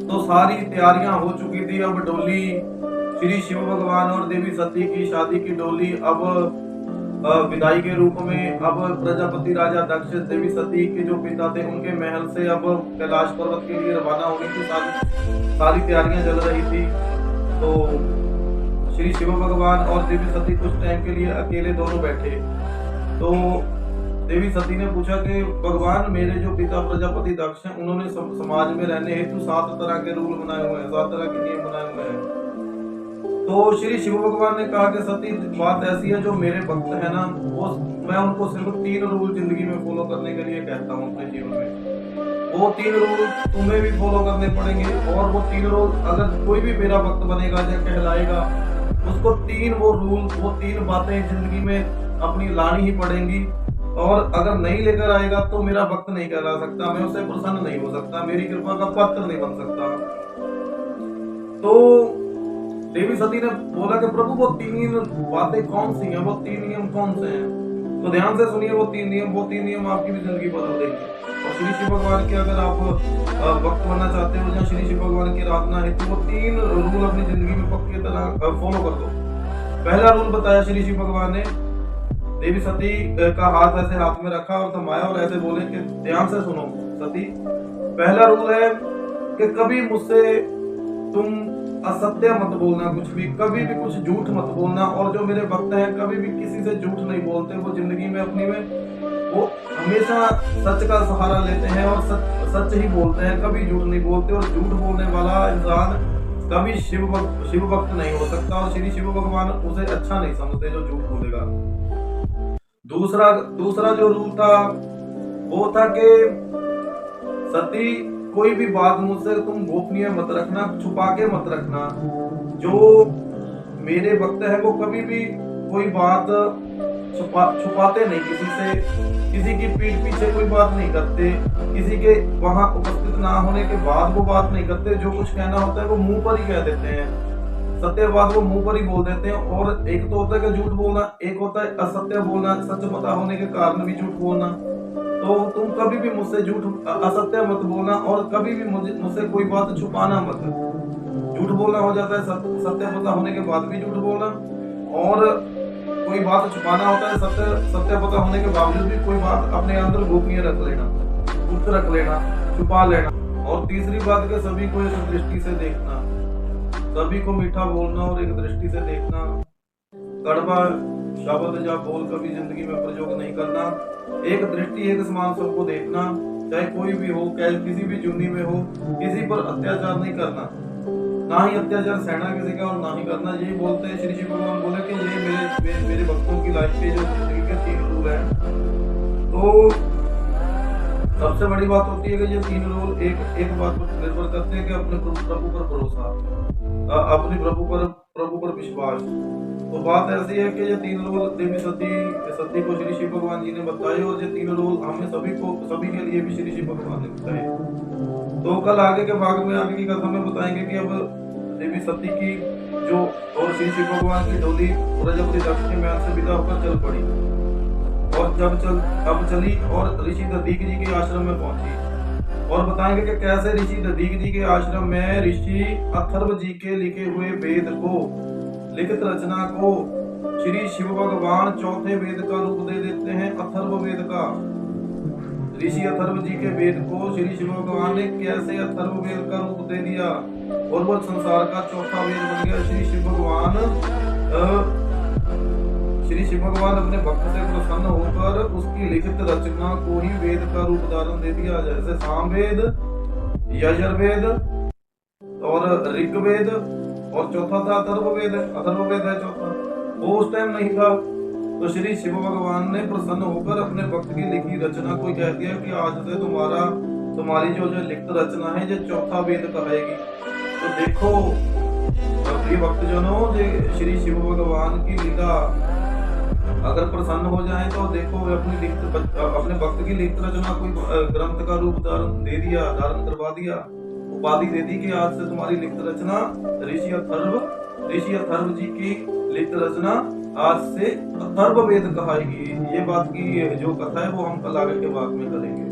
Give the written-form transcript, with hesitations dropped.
तो सारी तैयारियां हो चुकी थी। अब डोली श्री शिव भगवान और देवी सती की शादी की डोली अब विदाई के रूप में अब प्रजापति राजा दक्ष देवी सती के जो पिता थे उनके महल से अब कैलाश पर्वत के लिए रवाना होने की सारी सारी तैयारियां चल रही थी। तो श्री शिव भगवान और देवी सती कुछ टाइम के लिए अकेले दोनों बैठे। तो देवी सती ने पूछा कि भगवान, मेरे जो पिता प्रजापति दक्ष हैं उन्होंने समाज में रहने हेतु 7 तरह के रूल बनाए हुए हैं, 7 तरह के नियम बनाए हुए हैं। तो श्री शिव भगवान ने कहा कि सती, बात ऐसी है, जो मेरे भक्त है ना, वो मैं उनको सिर्फ 3 रूल जिंदगी में फॉलो करने के लिए कहता हूँ अपने जीवन में। वो 3 रूल तुम्हें भी फॉलो करने पड़ेंगे, और वो 3 रूल अगर कोई भी मेरा भक्त बनेगा या कहलाएगा, उसको 3 वो रूल, वो 3 बातें जिंदगी में अपनी लानी ही पड़ेंगी। और अगर नहीं लेकर आएगा तो मेरा भक्त नहीं कहला सकता, मैं उससे प्रसन्न नहीं हो सकता, मेरी कृपा का पात्र नहीं बन सकता। तो देवी सती ने बोला कि प्रभु, वो 3 बातें कौन सी हैं, वो 3 नियम कौन से हैं? तो ध्यान से सुनिए, वो 3 नियम आपकी भी जिंदगी बदल देंगे। और श्री शिव भगवान के अगर आप भक्त बनना चाहते हो या श्री शिव भगवान की आराधना है, तो वो 3 रूल अपनी जिंदगी में पक्की तरह फॉलो कर दो। पहला रूल बताया श्री शिव भगवान ने, देवी सती का हाथ ऐसे हाथ में रखा और थमाया और ऐसे बोले कि ध्यान से सुनो सती, पहला रूल है कि कभी मुझसे तुम असत्य मत बोलना, कुछ भी, कभी भी कुछ झूठ मत बोलना। और जो मेरे भक्त हैं कभी भी किसी से झूठ नहीं बोलते, वो जिंदगी में अपनी में वो हमेशा सच का सहारा लेते हैं और सच ही बोलते हैं, कभी झूठ नहीं बोलते। और झूठ बोलने वाला इंसान कभी शिव भक्त नहीं हो सकता, और श्री शिव भगवान उसे अच्छा नहीं समझते जो झूठ बोलेगा। दूसरा जो रूल था वो था कि सती, कोई भी बात मुझसे तुम गोपनीय मत रखना, छुपा के मत रखना। जो मेरे भक्त है वो कभी भी कोई बात छुपाते नहीं किसी से, किसी की पीठ पीछे कोई बात नहीं करते, किसी के वहां उपस्थित ना होने के बाद वो बात नहीं करते। जो कुछ कहना होता है वो मुंह पर ही कह देते हैं, सत्यवाद वो मुंह पर ही बोल देते हैं। और एक तो होता है कि झूठ बोलना, एक होता है असत्य बोलना, सच पता होने के कारण भी झूठ बोलना। तो तुम कभी भी मुझसे झूठ असत्य मत बोलना, और कभी भी मुझसे कोई बात छुपाना मत। झूठ बोलना हो जाता है सत्य पता होने के बाद भी झूठ बोलना, और कोई बात छुपाना होता है सत्य पता होने के बावजूद भी कोई बात अपने अंदर गोपनीय रख लेना, गुप्त रख लेना, छुपा लेना। और तीसरी बात के सभी को एक दृष्टि से देखना, सभी को मीठा बोलना और एक दृष्टि से देखना। कड़वा शब्द या बोल कभी जिंदगी में प्रयोग नहीं करना। एक दृष्टि एक समान सबको देखना, चाहे कोई भी हो, किसी भी जुनी में हो, किसी पर अत्याचार नहीं करना, ना ही अत्याचार सहना किसी का और ना ही करना। यही बोलते हैं श्री शिव भगवान बोले कि ये मेरे भक्तों की लाइफ के जो जिंदगी के 3 रूल हैं। तो सबसे बड़ी बात होती है कि ये 3 रूल एक बात पर निर्भर करते हैं कि अपने प्रभु पर भरोसा, अपने प्रभु पर विश्वास। तो बात ऐसी है कि ये 3 रूल देवी सती को श्री शिव भगवान जी ने बताए, और ये 3 रूल हमें सभी के लिए भी श्री शिव भगवान ने बताए। तो कल आगे के भाग में आगे की कथा में बताएंगे कि अब देवी सती की जो और श्री शिव भगवान की डोली प्रजापति दक्ष के महल से विदा होकर चल पड़ी, और अब चली और ऋषि दधीक जी के आश्रम में पहुंची। और बताएंगे कि कैसे ऋषि दधीक जी के आश्रम में ऋषि अथर्व जी के लिखे हुए वेद को, लिखित रचना को श्री शिव भगवान 4थे वेद का रूप दे देते हैं, अथर्व वेद का। ऋषि अथर्व जी के वेद को श्री शिव भगवान ने कैसे अथर्व वेद का रूप दे दिया, और वो संसार का 4था वेद बन गया। श्री शिव भगवान अपने भक्त से प्रसन्न होकर उसकी लिखित रचना को ही वेद का रूप धारण दे दिया। जैसे सामवेद, यजुर्वेद और ऋग्वेद, और चौथा था अथर्ववेद है चौथा। वो उस टाइम नहीं था, तो श्री शिव भगवान ने प्रसन्न होकर अपने भक्त की लिखी रचना को कह दिया कि आज से तुम्हारी जो लिखित रचना है ये 4था वेद कहेगी। तो देखो प्रिय भक्तजनों, श्री शिव भगवान की लीला अगर प्रसन्न हो जाए तो देखो अपने भक्त की लिखित रचना कोई ग्रंथ का रूप धारण करवा दिया, उपाधि दे दी कि आज से तुम्हारी लिखित रचना ऋषि अथर्व जी की लिखित रचना आज से अथर्व वेद कहाएगी। ये बात की जो कथा है वो हम कल आगे के भाग में करेंगे।